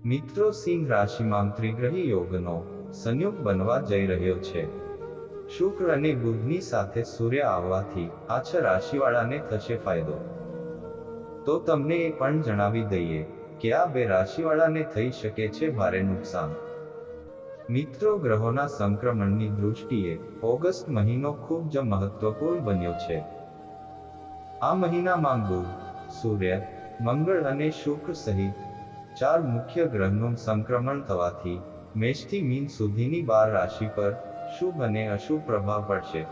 મિત્રો, સિંહ રાશિમાં ત્રિગ્રહી યોગનો સંયોગ બનવા જઈ રહ્યો છે. શુક્ર અને બુધની સાથે સૂર્ય આવવાથી આ 6 રાશિવાળાને થશે ફાયદો. તો તમને એ પણ જણાવી દઈએ કે આ 2 રાશિવાળાને થઈ શકે છે ભારે નુકસાન. મિત્રો, ગ્રહોના સંક્રમણની દૃષ્ટિએ ઓગસ્ટ મહિનો ખૂબ જ મહત્વપૂર્ણ બન્યો છે. આ મહિનામાં બુધ, સૂર્ય, મંગળ અને શુક્ર સહિત 4 મુખ્ય ગ્રહનું સંક્રમણ થવાથી મેષથી મીન સુધીની 12 રાશિ પર શુભ અને અશુભ પ્રભાવ પડશે.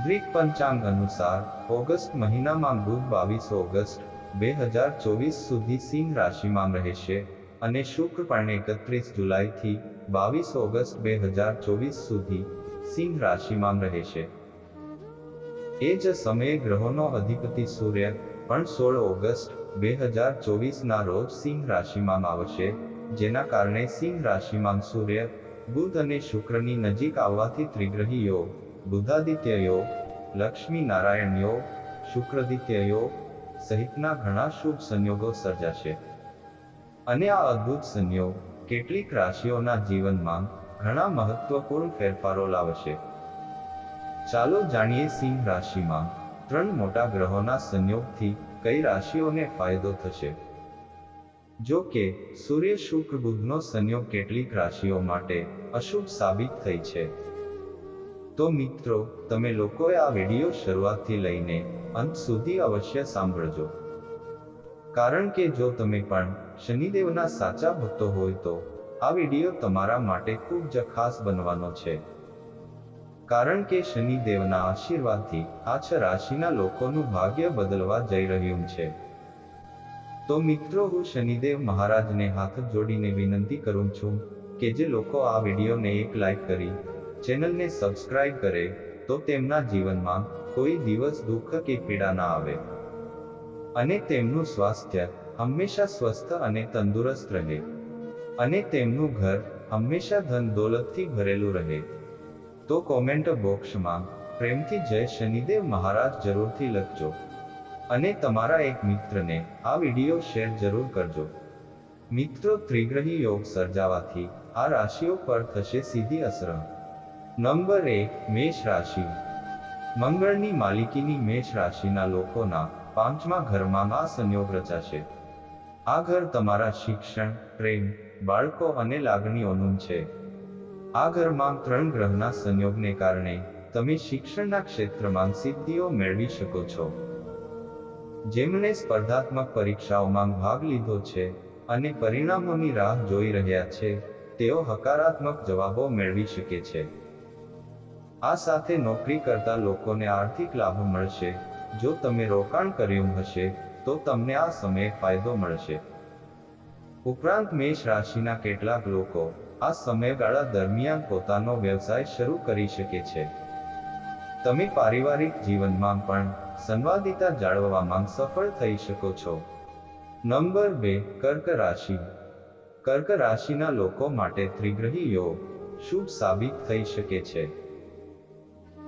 ગ્રીક પંચાંગ અનુસાર ઓગસ્ટ મહિનામાં બુધ 22 ઓગસ્ટ 2024 સુધી સિંહ રાશિમાં રહેશે અને શુક્ર પણ 31 જુલાઈથી 22 ઓગસ્ટ 2024 સુધી સિંહ રાશિમાં રહેશે. એ જ સમયે ગ્રહોનો અધિપતિ સૂર્ય પણ 16 ઓગસ્ટ 2024ના રોજ સિંહ રાશિમાં આવશે, જેના કારણે સિંહ રાશિમાં સૂર્ય, બુધ અને શુક્રની નજીક આવવાથી ત્રિગ્રહી યોગ, બુધાદિત્ય યોગ, લક્ષ્મી નારાયણ યોગ, શુક્રાદિત્ય યોગ સહિતના ઘણા શુભ સંયોગો સર્જાશે. અને આ અદ્ભુત સંયોગ કેટલીક રાશિઓના જીવનમાં ઘણા મહત્વપૂર્ણ ફેરફારો લાવશે. ચાલો જાણીએ સિંહ રાશિમાં 3 મોટા ગ્રહોના સંયોગથી કઈ રાશિઓને ફાયદો થશે. જો કે સૂર્ય શુક્ર બુધનો સંયોગ કેટલીક રાશિઓ માટે અશુભ સાબિત થઈ છે. તો મિત્રો, તમે લોકોએ આ વિડીયો શરૂઆતથી લઈને અંત સુધી અવશ્ય સાંભળજો. કારણ કે જો તમે પણ શનિદેવના સાચા ભક્તો હોય તો આ વિડીયો તમારા માટે ખૂબ જ ખાસ બનવાનો છે. કારણ કે શનિદેવના આશીર્વાદથી આ 6 રાશિના લોકોનું ભાગ્ય બદલવા જઈ રહ્યું છે. તો મિત્રો, હું શનિદેવ મહારાજને હાથ જોડીને વિનંતી કરું છું કે જે લોકો આ વિડીયોને એક લાઈક કરી ચેનલને સબસ્ક્રાઇબ કરે તો તેમના જીવનમાં કોઈ દિવસ દુઃખ કે પીડા ના આવે અને તેમનું સ્વાસ્થ્ય હંમેશા સ્વસ્થ અને તંદુરસ્ત રહે અને તેમનું ઘર હંમેશા ધન દોલતથી ભરેલું રહે. તો કોમેન્ટ બોક્સમાં પ્રેમથી જય શનિદેવ મહારાજ જરૂરથી લખજો અને તમારા એક મિત્રને આ વિડીયો શેર જરૂર કરજો. મિત્રો, ત્રિગ્રહી યોગ સર્જાવાથી આ રાશિઓ પર થશે સીધી અસર. નંબર 1, મેષ રાશિ. મંગળની માલિકીની મેષ રાશિના લોકોના 5મા ઘરમાં આ સંયોગ રચાશે. આ ઘર તમારા શિક્ષણ, પ્રેમ, બાળકો અને લાગણીઓનું છે. આ ઘરમાં 3 ગ્રહના સંયોગને કારણે તમે શિક્ષણના ક્ષેત્રમાં સિદ્ધિઓ મેળવી શકો છો. જેમણે સ્પર્ધાત્મક પરીક્ષાઓમાં ભાગ લીધો છે અને પરિણામોની રાહ જોઈ રહ્યા છે, તેઓ હકારાત્મક જવાબો મેળવી શકે છે. આ સાથે નોકરી કરતા લોકોને આર્થિક લાભ મળશે. જો તમે રોકાણ કર્યું હશે તો તમને આ સમયે ફાયદો મળશે. ઉપરાંત મેષ રાશિના કેટલાક લોકો આ સમયગાળા દરમિયાન પોતાનો વ્યવસાય શરૂ કરી શકે છે. તમે પારિવારિક જીવનમાં પણ સંવાદિતા જાળવવામાં સફળ થઈ શકો છો. નંબર 2, કર્ક રાશિ. કર્ક રાશિના લોકો માટે ત્રિગ્રહી યોગ શુભ સાબિત થઈ શકે છે.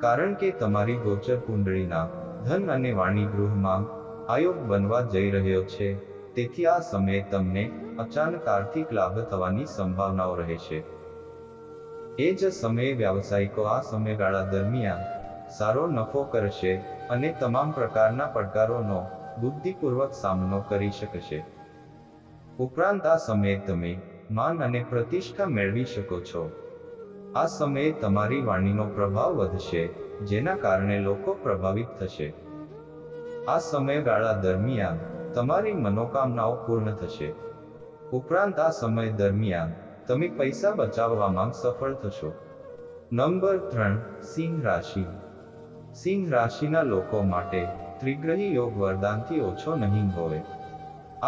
કારણ કે તમારી ગોચર કુંડળીના ધન અને વાણી ગૃહમાં આ યોગ બનવા જઈ રહ્યો છે, તેથી આ સમયે તમને અચાનક આર્થિક લાભ થવાની સંભાવનાઓ રહેશે. એ જ સમયે વ્યાવસાયિકો આ સમયગાળા દરમિયાન સારો નફો કરશે અને તમામ પ્રકારના પડકારોનો બુદ્ધિપૂર્વક સામનો કરી શકશે. ઉપરાંત આ સમયે તમે માન અને પ્રતિષ્ઠા મેળવી શકો છો. આ સમયે તમારી વાણીનો પ્રભાવ વધશે, જેના કારણે લોકો પ્રભાવિત થશે. આ સમયગાળા દરમિયાન તમારી મનોકામનાઓ પૂર્ણ થશે. ઉપરાંત આ સમય દરમિયાન તમે પૈસા બચાવવામાં સફળ થશો. નંબર 3, સિંહ રાશિ. સિંહ રાશિના લોકો માટે ત્રિગ્રહી યોગ વરદાનથી ઓછો નહીં હોય.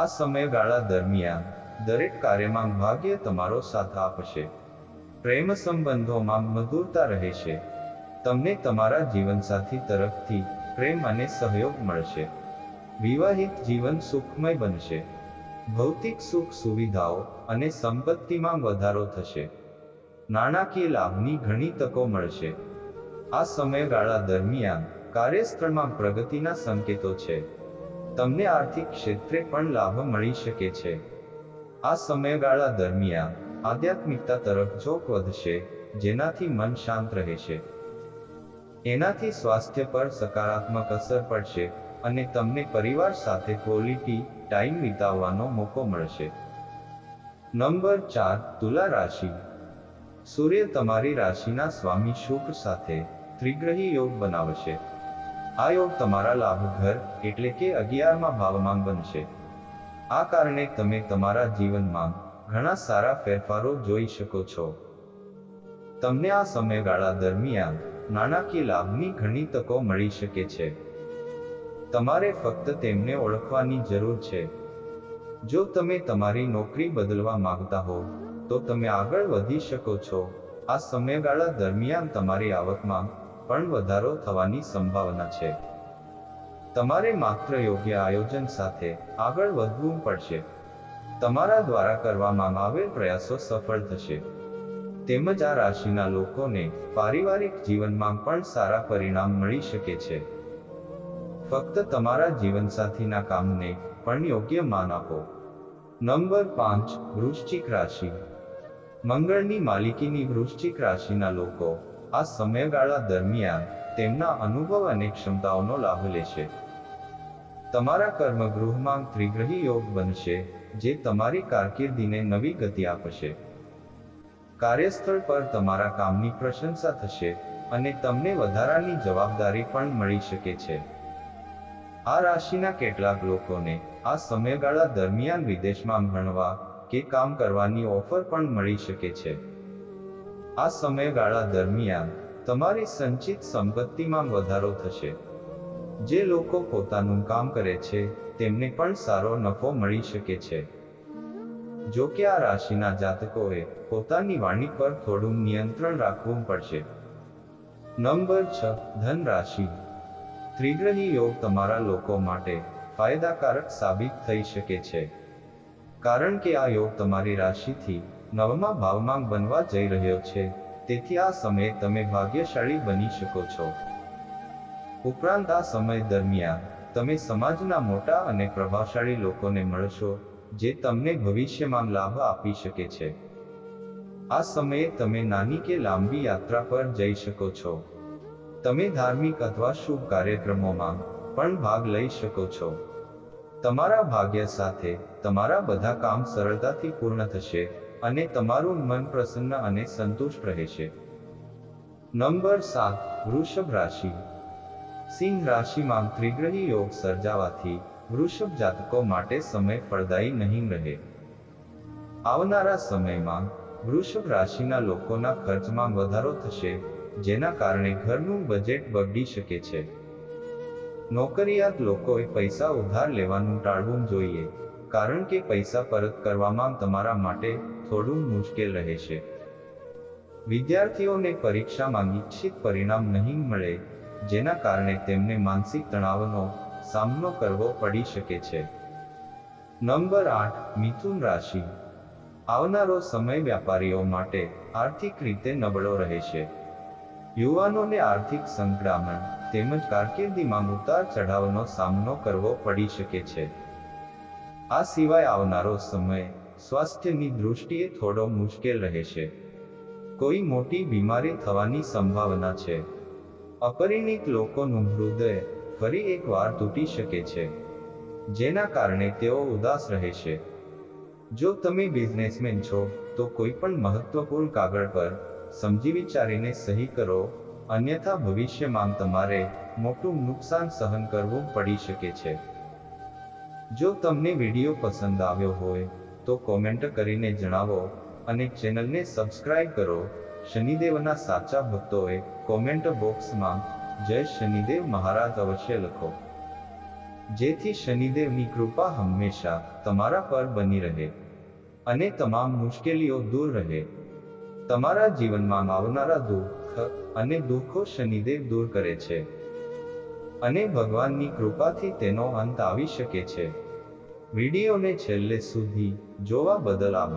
આ સમયગાળા દરમિયાન દરેક કાર્યમાં ભાગ્ય તમારો સાથ આપશે. પ્રેમ સંબંધોમાં મધુરતા રહેશે. તમને તમારા જીવનસાથી તરફથી પ્રેમ અને સહયોગ મળશે. વિવાહિત જીવન સુખમય બનશે. ભૌતિક સુખ સુવિધાઓ અને સંપત્તિમાં વધારો થશે. નાણાકીય લાભની ઘણી તકો મળશે. આ સમયગાળા દરમિયાન કાર્યસ્થળમાં પ્રગતિના સંકેતો છે. તમને આર્થિક ક્ષેત્રે પણ લાભ મળી શકે છે. આ સમયગાળા દરમિયાન આધ્યાત્મિકતા તરફ ઝોક વધશે, જેનાથી મન શાંત રહેશે. એનાથી સ્વાસ્થ્ય પર સકારાત્મક અસર પડશે અને તમને પરિવાર સાથે ક્વોલિટી ટાઈમ વિતાવવાનો મોકો મળશે. નંબર 4, તુલા રાશિ. સૂર્ય તમારી રાશિના સ્વામી શુક્ર સાથે ત્રિગ્રહી યોગ બનાવશે. આ યોગ તમારા લાભ ઘર એટલે કે 11મા ભાવમાં બનશે. આ કારણે તમે તમારા જીવનમાં ઘણા સારા ફેરફારો જોઈ શકો છો. તમને આ સમયગાળા દરમિયાન નાણાકીય લાભની ઘણી તકો મળી શકે છે. તમારે ફક્ત તેમને ઓળખવાની જરૂર છે. જો તમે તમારી નોકરી બદલવા માંગતા હો તો તમે આગળ વધી શકો છો. આ સમયગાળા દરમિયાન તમારી આવકમાં પણ વધારો થવાની સંભાવના છે. તમારે માત્ર યોગ્ય આયોજન સાથે આગળ વધવું પડશે. તમારા દ્વારા કરવામાં આવેલ પ્રયાસો સફળ થશે. તેમજ આ રાશિના લોકોને પારિવારિક જીવનમાં પણ સારા પરિણામ મળી શકે છે. ફક્ત તમારા જીવનસાથીના કામને પણ યોગ્ય માન આપો. નંબર 5, વૃશ્ચિક રાશિ. મંગળની માલિકીની વૃશ્ચિક રાશિના લોકો આ સમયગાળા દરમિયાન તેમના અનુભવ અને ક્ષમતાઓનો લાભ લેશે. તમારા કર્મગૃહમાં ત્રિગ્રહી યોગ બનશે, જે તમારી કારકિર્દીને નવી ગતિ આપશે. કાર્યસ્થળ પર તમારા કામની પ્રશંસા થશે અને તમને વધારાની જવાબદારી પણ મળી શકે છે. આ રાશિના કેટલાક લોકોને આ સમયગાળા દરમિયાન વિદેશમાં ભણવા કે કામ કરવાની ઓફર પણ મળી શકે છે. આ સમયગાળા દરમિયાન તમારી સંચિત સંપત્તિમાં વધારો થશે. જે લોકો પોતાનું કામ કરે છે તેમને પણ સારો નફો મળી શકે છે. જો કે આ રાશિના જાતકોએ પોતાની વાણી પર થોડું નિયંત્રણ રાખવું પડશે. નંબર 6, ધન રાશિ. ત્રિગ્રહી યોગ તમારા લોકો માટે ફાયદાકારક સાબિત થઈ શકે છે. કારણ કે આ યોગ તમારી રાશિથી 9મા ભાવમાં બનવા જઈ રહ્યો છે, તેથી આ સમયે તમે ભાગ્યશાળી બની શકો છો. ઉપરાંત આ સમય દરમિયાન તમે સમાજના મોટા અને પ્રભાવશાળી લોકોને મળશો, જે તમને ભવિષ્યમાં લાભ આપી શકે છે. આ સમયે તમે નાની કે લાંબી યાત્રા પર જઈ શકો છો. તમે ધાર્મિક અથવા શુભ કાર્યક્રમોમાં પણ ભાગ લઈ શકો છો. તમારા ભાગ્ય સાથે તમારા બધા કામ સરળતાથી પૂર્ણ થશે અને તમારું મન પ્રસન્ન અને સંતુષ્ટ રહેશે. નંબર 7, વૃષભ રાશિ. સિંહ રાશિમાં ત્રિગ્રહી યોગ સર્જાવાથી વૃષભ જાતકો માટે સમય ફળદાયી નહીં રહે. આવનારા સમયમાં વૃષભ રાશિના લોકોના ખર્ચમાં વધારો થશે, જેના કારણે ઘરનું બજેટ બગડી શકે છે. નોકરિયાત લોકોએ પૈસા ઉધાર લેવાનું ટાળવું જોઈએ, કારણ કે પૈસા પરત કરવામાં તમારા માટે થોડું મુશ્કેલ રહેશે. વિદ્યાર્થીઓને પરીક્ષામાં ઇચ્છિત પરિણામ નહીં મળે, જેના કારણે તેમને માનસિક તણાવનો સામનો કરવો પડી શકે છે. નંબર 8, મિથુન રાશિ. આવનારો સમય વ્યાપારીઓ માટે આર્થિક રીતે નબળો રહેશે. યુવાનોને આર્થિક સંકડામણ તેમજ કારકિર્દીમાં ઉતાર ચઢાવનો સામનો કરવો પડી શકે છે. આ સિવાય આવનારો સમય સ્વાસ્થ્યની દૃષ્ટિએ થોડો મુશ્કેલ રહેશે. કોઈ મોટી બીમારી થવાની સંભાવના છે. અપરિણિત લોકોનું હૃદય ફરી એકવાર તૂટી શકે છે, જેના કારણે તેઓ ઉદાસ રહેશે. જો તમે બિઝનેસમેન છો તો કોઈ પણ મહત્વપૂર્ણ કાગળ પર સમજી વિચારીને સહી કરો, અન્યથા ભવિષ્યમાં તમારે મોટું નુકસાન સહન કરવું પડી શકે છે. જો તમને વિડીયો પસંદ આવ્યો હોય તો કોમેન્ટ કરીને જણાવો અને ચેનલને સબસ્ક્રાઇબ કરો. શનિદેવના સાચા ભક્તોએ કોમેન્ટ બોક્સમાં જય શનિદેવ મહારાજ અવશ્ય લખો, જેથી શનિદેવની કૃપા હંમેશા તમારા પર બની રહે અને તમામ મુશ્કેલીઓ દૂર રહે. તમારા જીવનમાં આવનારા દુઃખ અને દુઃખો શનિદેવ દૂર કરે છે અને ભગવાનની કૃપાથી તેનો અંત આવી શકે છે. વિડીયોને છેલ્લે સુધી જોવા બદલ આભાર.